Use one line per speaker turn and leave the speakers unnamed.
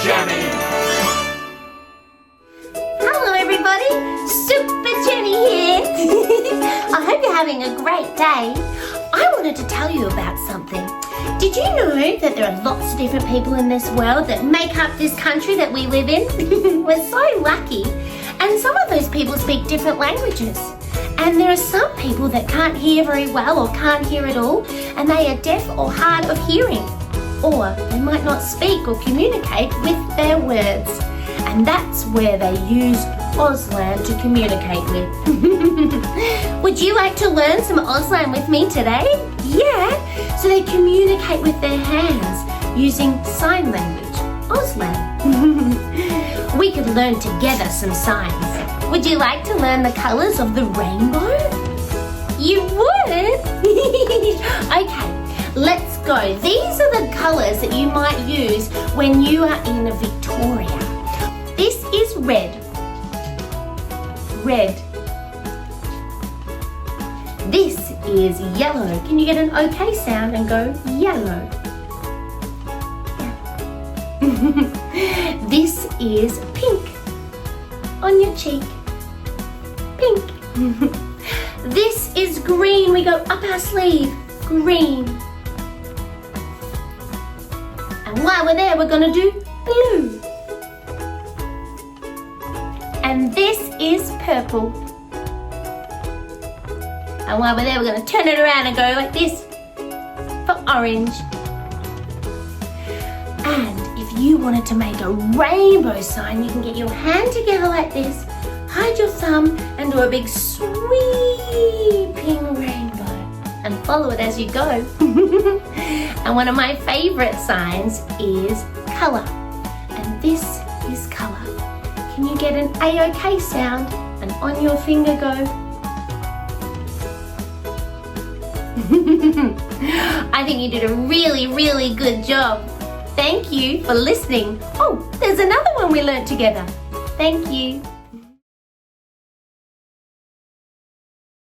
Jenny.
Hello everybody, Super Jenny here. I hope you're having a great day. I wanted to tell you about something. Did you know that there are lots of different people in this world that make up this country that we live in? We're so lucky. And some of those people speak different languages. And there are some people that can't hear very well or can't hear at all, and they are deaf or hard of hearing. Or they might not speak or communicate with their words. And that's where they use Auslan to communicate with. Would you like to learn some Auslan with me today? Yeah, so they communicate with their hands using sign language, Auslan. We could learn together some signs. Would you like to learn the colours of the rainbow? You would? Okay, let's go. These are the colours that you might use when you are in Victoria. This is red. Red. This is yellow. Can you get an okay sound and go yellow? Yeah. This is pink. On your cheek. Pink. This is green. We go up our sleeve. Green. And while we're there, we're going to do blue. And this is purple. And while we're there, we're going to turn it around and go like this for orange. And if you wanted to make a rainbow sign, you can get your hand together like this, hide your thumb, and do a big sweeping rainbow. And follow it as you go. And one of my favourite signs is colour. And this is colour. Can you get an A-OK sound? And on your finger go. I think you did a really, really good job. Thank you for listening. Oh, there's another one we learnt together. Thank you.